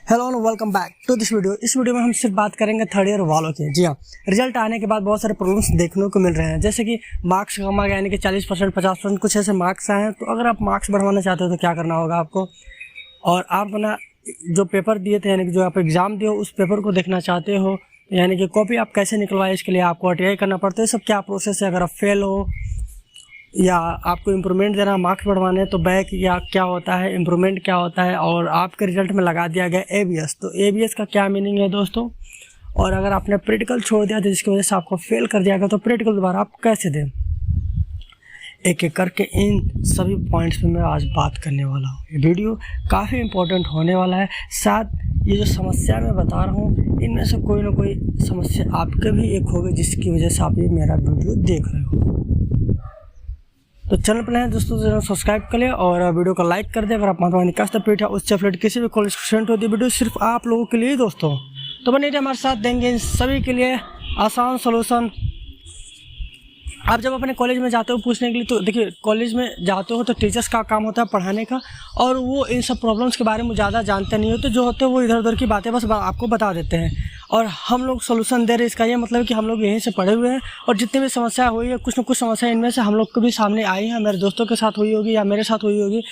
Hello and welcome back to this video. इस video में हम सिर्फ बात करेंगे थर्ड ईयर वालों की। जी हाँ, रिजल्ट आने के बाद बहुत सारे प्रॉब्लम्स देखने को मिल रहे हैं, जैसे कि मार्क्स कम आ गया, यानी कि 40% 50% कुछ ऐसे मार्क्स आए हैं। तो अगर आप मार्क्स बढ़वाना चाहते हो तो क्या करना होगा आपको, और आप अपना जो पेपर दिए थे यानी कि जो आप एग्ज़ाम दिए हो उस पेपर को देखना चाहते हो, यानी कि कॉपी आप कैसे निकलवाए, इसके लिए आपको RTI करना पड़ता है। सब क्या प्रोसेस है, अगर आप फेल हो या आपको इम्प्रूवमेंट देना, मार्क्स बढ़वाने, तो बैक या क्या होता है, इम्प्रूवमेंट क्या होता है, और आपके रिजल्ट में लगा दिया गया ABS। तो ABS का क्या मीनिंग है दोस्तों, और अगर आपने प्रैक्टिकल छोड़ दिया तो जिसकी वजह से आपको फेल कर दिया गया तो प्रैक्टिकल दोबारा आप कैसे दें, एक एक करके इन सभी पॉइंट्स पे मैं आज बात करने वाला हूँ। ये वीडियो काफ़ी इंपॉर्टेंट होने वाला है। साथ ये जो समस्या मैं बता रहा हूँ इनमें से कोई ना कोई समस्या आपके भी एक होगी जिसकी वजह से आप ये मेरा वीडियो देख रहे हो। तो चैनल पर नए दोस्तों चैनल सब्सक्राइब कर ले और वीडियो को लाइक कर दे। अगर आप महात्मा गांधी का पीठ है उससे रिलेटेड किसी भी कॉलेज स्टूडेंट होती वीडियो सिर्फ आप लोगों के लिए दोस्तों, तो बने रहिए हमारे साथ, देंगे इन सभी के लिए आसान सोल्यूशन। आप जब अपने कॉलेज में जाते हो पूछने के लिए, तो देखिए कॉलेज में जाते हो तो टीचर्स का काम होता है पढ़ाने का, और वो इन सब प्रॉब्लम्स के बारे में ज़्यादा जानते नहीं होते। जो होते हैं वो इधर उधर की बातें बस आपको बता देते हैं, और हम लोग सोल्यूशन दे रहे हैं। इसका ये मतलब है कि हम लोग यहीं से पढ़े हुए हैं, और जितनी भी समस्या हुई है कुछ न कुछ समस्या इनमें से हम लोग को भी सामने आई है, मेरे दोस्तों के साथ हुई होगी या मेरे साथ हुई होगी,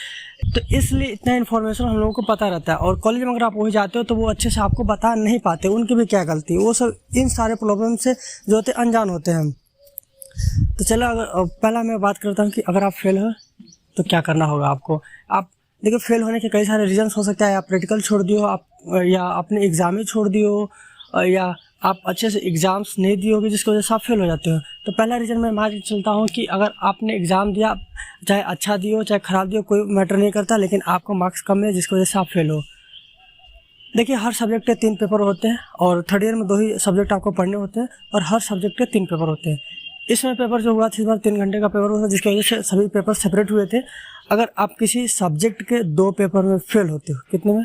तो इसलिए इतना इन्फॉर्मेशन हम लोगों को पता रहता है। और कॉलेज में अगर आप वही जाते हो तो वो अच्छे से आपको बता नहीं पाते, उनकी भी क्या गलती, वो सब इन सारे प्रॉब्लम से जो होते अनजान होते हैं। तो चलो अगर पहला मैं बात करता हूँ कि अगर आप फेल हो तो क्या करना होगा आपको। आप देखिए फेल होने के कई सारे रीजंस हो सकता है। आप प्रैक्टिकल छोड़ दियो, आप या अपने एग्ज़ाम ही छोड़ दियो, या आप अच्छे से एग्ज़ाम्स नहीं दिए होगी जिसकी वजह से आप फेल हो जाते हो। तो पहला रीज़न मैं मान चलता हूँ कि अगर आपने एग्ज़ाम दिया, चाहे अच्छा दियो चाहे ख़राब दियो कोई मैटर नहीं करता, लेकिन आपको मार्क्स कम है जिसकी वजह से आप फेल हो। देखिए हर सब्जेक्ट के 3 पेपर होते हैं, और थर्ड ईयर में 2 ही सब्जेक्ट आपको पढ़ने होते हैं, और हर सब्जेक्ट के 3 पेपर होते हैं। इसमें पेपर जो हुआ था इस बार 3 घंटे का पेपर हुआ, जिसकी वजह से सभी पेपर सेपरेट हुए थे। अगर आप किसी सब्जेक्ट के 2 पेपर में फेल होते हो, कितने में,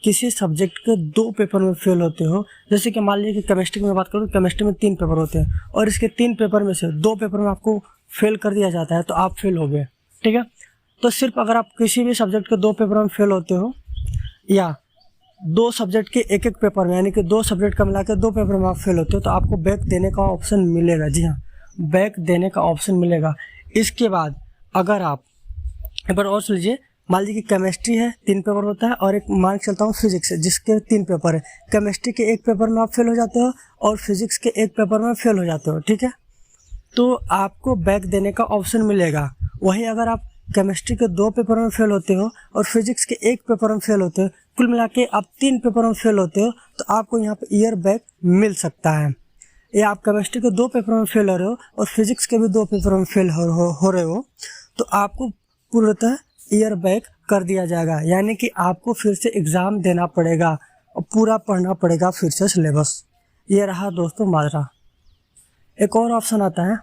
किसी सब्जेक्ट के 2 पेपर में फेल होते हो, जैसे कि मान लीजिए कि केमिस्ट्री में बात करूँ, केमिस्ट्री में 3 पेपर होते हैं, और इसके 3 पेपर में से 2 पेपर में आपको फेल कर दिया जाता है, तो आप फेल हो गए। ठीक है, तो सिर्फ अगर आप किसी भी सब्जेक्ट के 2 पेपर में फेल होते हो, या 2 सब्जेक्ट के एक एक पेपर में, यानी कि 2 सब्जेक्ट का मिला के 2 पेपर में आप फेल होते हो, तो आपको बैक देने का ऑप्शन मिलेगा। जी हाँ, बैक देने का ऑप्शन मिलेगा। इसके बाद अगर आप एक बार और सुन लीजिए, मान लीजिए कि केमिस्ट्री है 3 पेपर होता है, और एक मान चलता हूँ फिजिक्स है जिसके 3 पेपर है। केमिस्ट्री के एक पेपर में आप फेल हो जाते हो और फिजिक्स के एक पेपर में फेल हो जाते हो। ठीक है, तो आपको बैक देने का ऑप्शन मिलेगा। वहीं अगर आप केमिस्ट्री के 2 पेपर में फेल होते हो और फिजिक्स के एक पेपर में फेल होते हो, कुल मिला के आप 3 पेपर में फेल होते हो, तो आपको यहाँ पे ईयर बैक मिल सकता है। या आप केमिस्ट्री के 2 पेपर में फेल हो रहे हो और फिजिक्स के भी 2 पेपर में फेल हो रहे हो, तो आपको पूर्णतः ईयर बैक कर दिया जाएगा, यानी कि आपको फिर से एग्ज़ाम देना पड़ेगा और पूरा पढ़ना पड़ेगा फिर से सिलेबस। ये रहा दोस्तों माजरा। एक और ऑप्शन आता है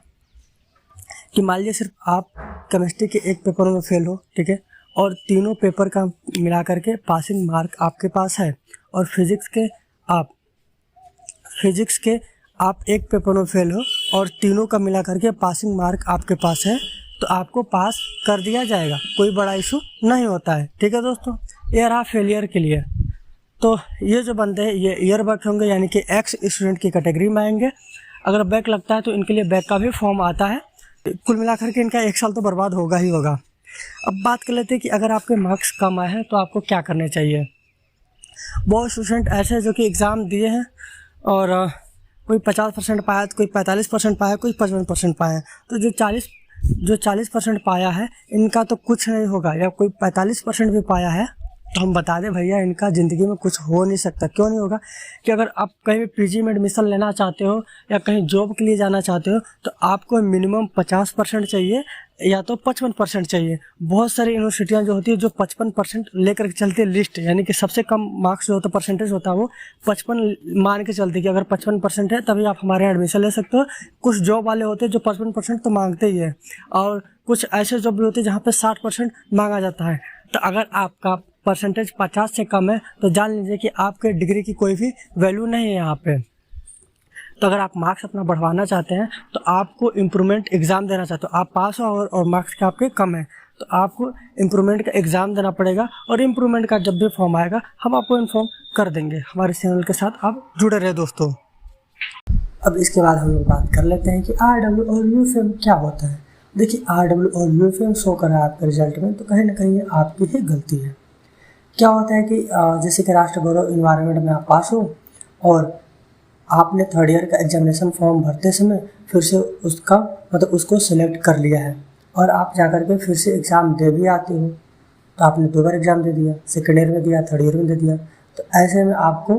कि मान लीजिए सिर्फ आप केमिस्ट्री के एक पेपर में फेल हो, ठीक है, और तीनों पेपर का मिला करके पासिंग मार्क आपके पास है, और फिजिक्स के आप एक पेपर में फेल हो और तीनों का मिला करके पासिंग मार्क आपके पास है, तो आपको पास कर दिया जाएगा, कोई बड़ा इशू नहीं होता है। ठीक है दोस्तों, ये रहा फेलियर के लिए। तो ये जो बंदे हैं ये ईयर बैक होंगे, यानी कि एक्स स्टूडेंट की कैटेगरी में आएंगे। अगर बैक लगता है तो इनके लिए बैक का भी फॉर्म आता है। कुल मिलाकर के इनका 1 साल तो बर्बाद होगा ही होगा। अब बात कर लेते हैं कि अगर आपके मार्क्स कम आए हैं तो आपको क्या करने चाहिए। बहुत स्टूडेंट ऐसे हैं जो कि एग्ज़ाम दिए हैं और कोई 50% पाया, तो कोई 45% पाया, कोई 55% पाया। तो जो 40% पाया है इनका तो कुछ नहीं होगा, या कोई 45% भी पाया है तो हम बता दें भैया इनका ज़िंदगी में कुछ हो नहीं सकता। क्यों नहीं होगा कि अगर आप कहीं भी PG में एडमिशन लेना चाहते हो या कहीं जॉब के लिए जाना चाहते हो, तो आपको मिनिमम 50% चाहिए या तो 55% चाहिए। बहुत सारी यूनिवर्सिटियां जो होती है जो 55% लेकर के चलती है लिस्ट, यानी कि सबसे कम मार्क्स जो होता है परसेंटेज होता है वो 55 मान के चलती है कि अगर 55% है तभी आप हमारे यहाँ एडमिशन ले सकते हो। कुछ जॉब वाले होते हैं जो 55% तो मांगते ही है, और कुछ ऐसे जॉब भी होते हैं जहाँ पे 60% मांगा जाता है। तो अगर आपका परसेंटेज 50 से कम है तो जान लीजिए कि आपके डिग्री की कोई भी वैल्यू नहीं है यहाँ पे। तो अगर आप मार्क्स अपना बढ़वाना चाहते हैं तो आपको इम्प्रूवमेंट एग्ज़ाम देना चाहते हो, आप पास हो और मार्क्स के आपके कम है, तो आपको इम्प्रूवमेंट का एग्ज़ाम देना पड़ेगा, और इम्प्रूवमेंट का जब भी फॉर्म आएगा हम आपको इन्फॉर्म कर देंगे। हमारे चैनल के साथ आप जुड़े रहे दोस्तों। अब इसके बाद हम लोग बात कर लेते हैं कि RW और UFM क्या होता है। देखिए, RW और UFM शो कर रहा है आपके रिजल्ट में, तो कहीं ना कहीं ये आपकी ही गलती है। क्या होता है कि जैसे कि राष्ट्र गौरव इन्वायरमेंट में आप पास हो और आपने थर्ड ईयर का एग्जामिनेशन फॉर्म भरते समय फिर से उसका उसको सिलेक्ट कर लिया है, और आप जाकर के फिर से एग्ज़ाम दे भी आते हो, तो आपने 2 बार एग्ज़ाम दे दिया, सेकेंड ईयर में दिया, थर्ड ईयर में दे दिया, तो ऐसे में आपको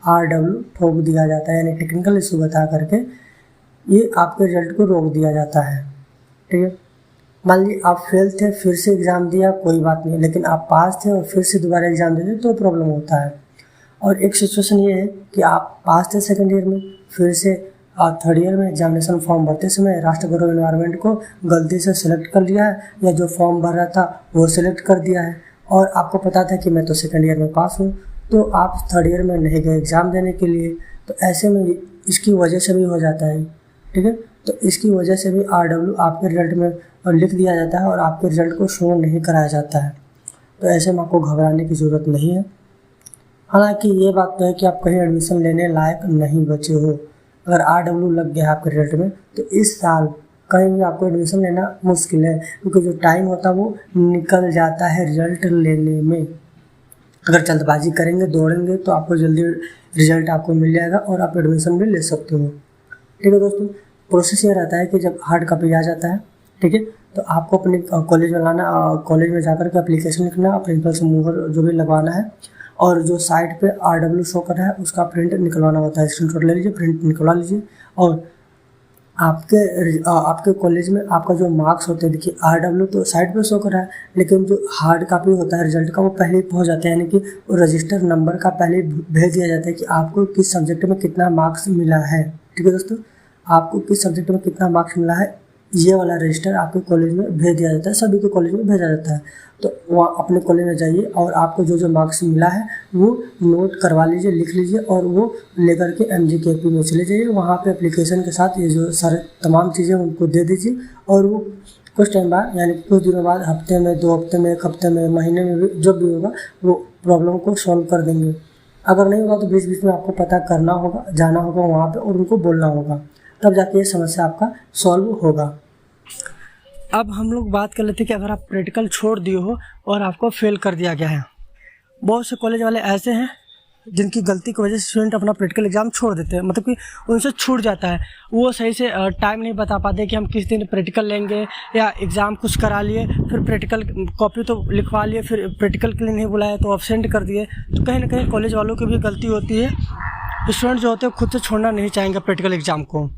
RW ठोक दिया जाता है, यानी टेक्निकल इशू बता करके ये आपके रिजल्ट को रोक दिया जाता है। ठीक है, मान लीजिए आप फेल थे, फिर से एग्ज़ाम दिया, कोई बात नहीं, लेकिन आप पास थे और फिर से दोबारा एग्ज़ाम दे दें तो प्रॉब्लम होता है। और एक सिचुएशन ये है कि आप पास थे सेकेंड ईयर में, फिर से थर्ड ईयर में एग्जामिनेशन फॉर्म भरते समय राष्ट्र गौरव इन्वायरमेंट को गलती से सिलेक्ट कर लिया है, या जो फॉर्म भर रहा था वो सिलेक्ट कर दिया है, और आपको पता था कि मैं तो सेकेंड ईयर में पास हूँ, तो आप थर्ड ईयर में नहीं गए एग्ज़ाम देने के लिए, तो ऐसे में इसकी वजह से भी हो जाता है। ठीक है, तो इसकी वजह से भी RW आपके रिजल्ट में लिख दिया जाता है और आपके रिजल्ट को शो नहीं कराया जाता है। तो ऐसे में आपको घबराने की ज़रूरत नहीं है। हालांकि ये बात तो है कि आप कहीं एडमिशन लेने लायक नहीं बचे हो। अगर RW लग गया आपके रिजल्ट में तो इस साल कहीं भी आपको एडमिशन लेना मुश्किल है, क्योंकि जो टाइम होता है वो निकल जाता है रिजल्ट लेने में। अगर जल्दबाजी करेंगे, दौड़ेंगे, तो आपको जल्दी रिजल्ट आपको मिल जाएगा और आप एडमिशन भी ले सकते हो। ठीक है दोस्तों, प्रोसेस ये रहता है कि जब हार्ड कॉपी आ जाता है, ठीक है, तो आपको अपने कॉलेज में लाना, कॉलेज में जाकर के एप्लीकेशन लिखना, प्रिंसिपल से मुहर जो भी लगवाना है, और जो साइड पे RW शो कर रहा है उसका प्रिंट निकलवाना होता है। स्क्रीनशॉट ले लीजिए, प्रिंट निकलवा लीजिए, और आपके कॉलेज में आपका जो मार्क्स होते हैं, देखिए RW तो साइड पे शो कर रहा है, लेकिन जो हार्ड कॉपी होता है रिजल्ट का वो पहले ही पहुंच जाता है, यानी कि वो रजिस्टर नंबर का पहले भेज दिया जाता है कि आपको किस सब्जेक्ट में कितना मार्क्स मिला है। ठीक है दोस्तों, आपको किस सब्जेक्ट में कितना मार्क्स मिला है ये वाला रजिस्टर आपके कॉलेज में भेज दिया जाता है, सभी के कॉलेज में भेजा जाता है। तो वहाँ अपने कॉलेज में जाइए और आपको जो जो मार्क्स मिला है वो नोट करवा लीजिए, लिख लीजिए, और वो लेकर के MGKP में चले जाइए। वहाँ पे एप्लीकेशन के साथ ये जो सारे तमाम चीज़ें उनको दे दीजिए, और वो कुछ टाइम बाद, यानी कुछ दिनों बाद, हफ्ते में, 2 हफ्ते में, 1 हफ्ते में, महीने में भी, जब भी होगा वो प्रॉब्लम को सॉल्व कर देंगे। अगर नहीं होगा तो बीच बीच में आपको पता करना होगा, जाना होगा वहाँ पर और उनको बोलना होगा, तब जाके ये समस्या आपका सॉल्व होगा। अब हम लोग बात कर लेते हैं कि अगर आप प्रैक्टिकल छोड़ दिए हो और आपको फेल कर दिया गया है। बहुत से कॉलेज वाले ऐसे हैं जिनकी गलती की वजह से स्टूडेंट अपना प्रैक्टिकल एग्जाम छोड़ देते हैं, मतलब कि उनसे छूट जाता है। वो सही से टाइम नहीं बता पाते कि हम किस दिन प्रैक्टिकल लेंगे, या एग्ज़ाम कुछ करा लिए, फिर प्रैक्टिकल कॉपी तो लिखवा लिए, फिर प्रैक्टिकल के लिए नहीं बुलाया तो एब्सेंट कर दिए। तो कहीं ना कहीं कॉलेज वालों की भी गलती होती है। स्टूडेंट जो होते हैं खुद से छोड़ना नहीं चाहेंगे प्रैक्टिकल एग्जाम को।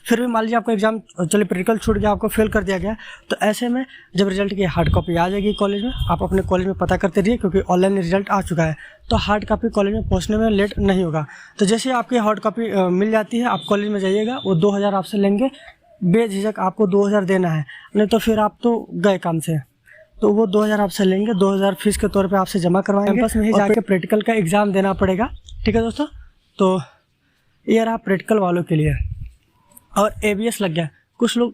फिर भी मान लीजिए आपका एग्जाम, चलिए प्रैक्टिकल छूट गया, आपको फेल कर दिया गया, तो ऐसे में जब रिजल्ट की हार्ड कॉपी आ जाएगी कॉलेज में, आप अपने कॉलेज में पता करते रहिए, क्योंकि ऑनलाइन रिजल्ट आ चुका है, तो हार्ड कॉपी कॉलेज में पहुंचने में लेट नहीं होगा। तो जैसे आपकी हार्ड कॉपी मिल जाती है, आप कॉलेज में जाइएगा, वो 2000 आपसे लेंगे, बेझिझक आपको 2000 देना है, नहीं तो फिर आप तो गए काम से। तो वो 2000 आपसे लेंगे, 2000 फीस के तौर पर आपसे जमा करवाएंगे, कैंपस में ही जाके प्रैक्टिकल का एग्ज़ाम देना पड़ेगा। ठीक है दोस्तों, तो ये रहा प्रैक्टिकल वालों के लिए। और ABS लग गया, कुछ लोग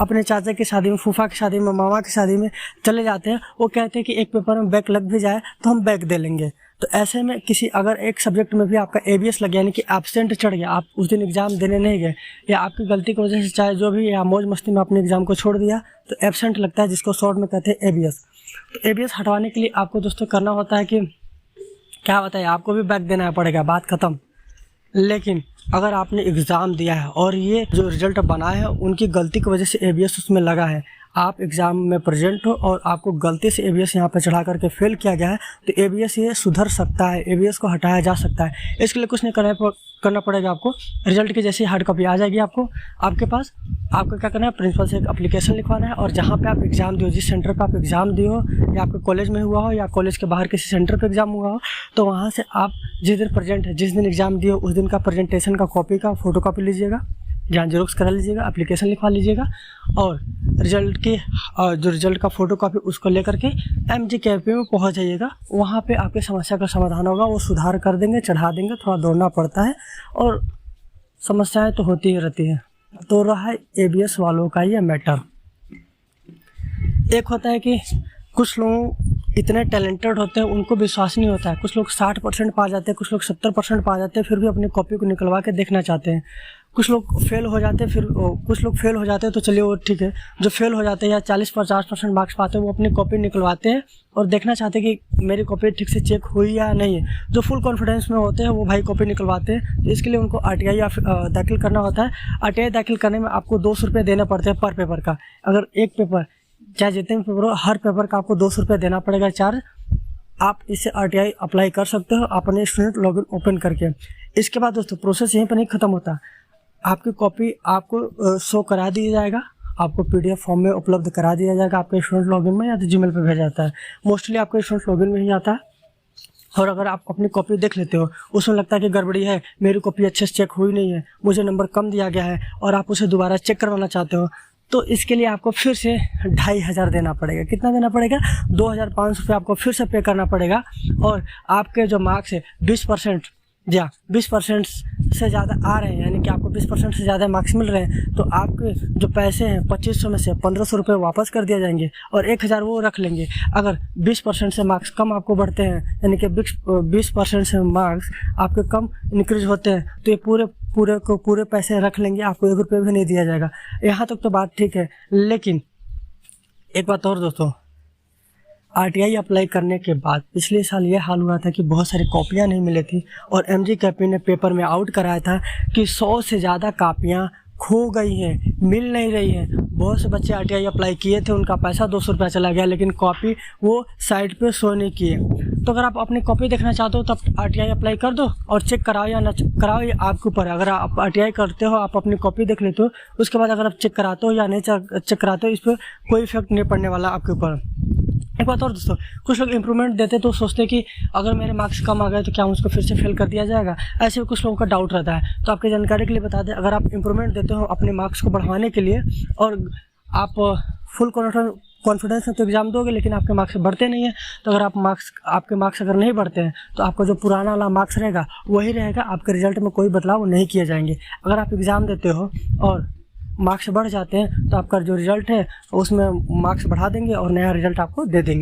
अपने चाचा की शादी में, फूफा की शादी में, मामा की शादी में चले जाते हैं, वो कहते हैं कि एक पेपर में बैक लग भी जाए तो हम बैक दे लेंगे। तो ऐसे में किसी अगर एक सब्जेक्ट में भी आपका ABS लग गया, यानी कि एब्सेंट चढ़ गया, आप उस दिन एग्ज़ाम देने नहीं गए, या आपकी गलती की वजह से चाहे जो भी, या मौज मस्ती में अपने एग्ज़ाम को छोड़ दिया, तो एब्सेंट लगता है, जिसको शॉर्ट में कहते हैं ABS। तो ABS हटवाने के लिए आपको दोस्तों करना होता है कि क्या बताइए, आपको भी बैक देना पड़ेगा, बात ख़त्म। लेकिन अगर आपने एग्ज़ाम दिया है और ये जो रिज़ल्ट बना है उनकी गलती की वजह से ABS उसमें लगा है, आप एग्ज़ाम में प्रेजेंट हो और आपको गलती से ABS यहाँ पे चढ़ा करके फेल किया गया है, तो ABS ये सुधर सकता है, ABS को हटाया जा सकता है। इसके लिए कुछ नहीं करना पड़ेगा आपको। रिजल्ट की जैसी हार्ड कॉपी आ जाएगी आपके पास, आपको क्या करना है, प्रिंसिपल से एक एप्लीकेशन लिखवाना है, और जहाँ पे आप एग्ज़ाम दिए हो, जिस सेंटर पे आप एग्ज़ाम दिए हो, या आपके कॉलेज में हुआ हो या कॉलेज के बाहर किसी सेंटर पे एग्ज़ाम हुआ हो, तो वहाँ से आप जिस दिन प्रेजेंट है, जिस दिन एग्ज़ाम दिए हो, उस दिन का प्रेजेंटेशन का कॉपी का फ़ोटो कॉपी लीजिएगा, जहाँ जेरोक्स करा लीजिएगा, एप्लीकेशन लिखवा लीजिएगा, और रिजल्ट की जो रिजल्ट का फ़ोटो कॉपी उसको लेकर के MGKP में पहुँच जाइएगा। वहाँ पे आपकी समस्या का समाधान होगा, वो सुधार कर देंगे, चढ़ा देंगे। थोड़ा दौड़ना पड़ता है और समस्याएं तो होती ही रहती हैं। तो रहा है ABS वालों का ये मैटर। एक होता है कि कुछ लोग इतने टैलेंटेड होते हैं, उनको विश्वास नहीं होता है। कुछ लोग 60% पा जाते हैं, कुछ लोग 70% पा जाते हैं, फिर भी अपनी कॉपी को निकलवा के देखना चाहते हैं। कुछ लोग फेल हो जाते हैं, कुछ लोग फेल हो जाते हैं तो चलिए वो ठीक है। जो फेल हो जाते हैं या 40-50% मार्क्स पाते हैं, वो अपनी कॉपी निकलवाते हैं और देखना चाहते हैं कि मेरी कॉपी ठीक से चेक हुई या नहीं है। जो फुल कॉन्फिडेंस में होते हैं वो भाई कॉपी निकलवाते हैं। तो इसके लिए उनको RTI दाखिल करना होता है। RTI दाखिल करने में आपको 200 रुपये देना पड़ते हैं पर पेपर का। अगर एक पेपर चाहे जितने भी पेपर हो, हर पेपर का आपको 200 रुपये देना पड़ेगा चार्ज। आप इससे RTI अप्लाई कर सकते हो अपने स्टूडेंट लॉगिन ओपन करके। इसके बाद दोस्तों प्रोसेस यहीं पर नहीं ख़त्म होता। आपकी कॉपी आपको शो करा दिया जाएगा, आपको PDF फॉर्म में उपलब्ध करा दिया जाएगा आपके स्टूडेंट लॉगिन में, या तो Gmail पे भेजा जाता है। मोस्टली आपके स्टूडेंट लॉगिन में ही आता है। और अगर आप अपनी कॉपी देख लेते हो, उसमें लगता है कि गड़बड़ी है, मेरी कॉपी अच्छे से चेक हुई नहीं है, मुझे नंबर कम दिया गया है, और आप उसे दोबारा चेक करवाना चाहते हो, तो इसके लिए आपको फिर से 2500 देना पड़ेगा। कितना देना पड़ेगा? 2500 रुपये आपको फिर से पे करना पड़ेगा। और आपके जो मार्क्स है 20%, जी हाँ 20% से ज़्यादा आ रहे हैं, यानी कि आपको 20% से ज़्यादा मार्क्स मिल रहे हैं, तो आपके जो पैसे हैं 2500 में से 1500 रुपये वापस कर दिया जाएंगे और 1000 वो रख लेंगे। अगर 20% से मार्क्स कम आपको बढ़ते हैं, यानी कि 20% से मार्क्स आपके कम इंक्रीज होते हैं, तो ये पूरे पैसे रख लेंगे, आपको 1 रुपये भी नहीं दिया जाएगा। यहाँ तक तो बात ठीक है। लेकिन एक बात और दोस्तों, RTI अप्लाई करने के बाद पिछले साल ये हाल हुआ था कि बहुत सारी कॉपियाँ नहीं मिली थी, और MGCAPI ने पेपर में आउट कराया था कि 100 से ज़्यादा कापियाँ खो गई हैं, मिल नहीं रही हैं। बहुत से बच्चे RTI अप्लाई किए थे, उनका पैसा 200 रुपया चला गया, लेकिन कॉपी वो साइट पे शो नहीं किए। तो अगर आप अपनी कॉपी देखना चाहते हो तब RTI अप्लाई कर दो, और चेक कराओ या ना कराओ ये आपके ऊपर है। अगर आप RTI करते हो, आप अपनी कॉपी देख लेते हो, उसके बाद अगर आप चेक कराते हो या नहीं चेक कराते हो, इस पर कोई इफेक्ट नहीं पड़ने वाला आपके ऊपर। एक बात और दोस्तों, कुछ लोग इंप्रूवमेंट देते तो सोचते कि अगर मेरे मार्क्स कम आ गए तो क्या उसको फिर से फेल कर दिया जाएगा, ऐसे भी कुछ लोगों का डाउट रहता है। तो आपकी जानकारी के लिए बता दें, अगर आप इंप्रूवमेंट देते हो अपने मार्क्स को बढ़ाने के लिए, और आप फुल कॉन्फिडेंस में तो एग्ज़ाम दोगे, लेकिन आपके मार्क्स बढ़ते नहीं हैं, तो अगर आपके मार्क्स अगर नहीं बढ़ते हैं, तो आपका जो पुराना वाला मार्क्स रहेगा वही रहेगा, आपके रिजल्ट में कोई बदलाव नहीं किए जाएंगे। अगर आप एग्ज़ाम देते हो और मार्क्स बढ़ जाते हैं, तो आपका जो रिजल्ट है उसमें मार्क्स बढ़ा देंगे और नया रिजल्ट आपको दे देंगे।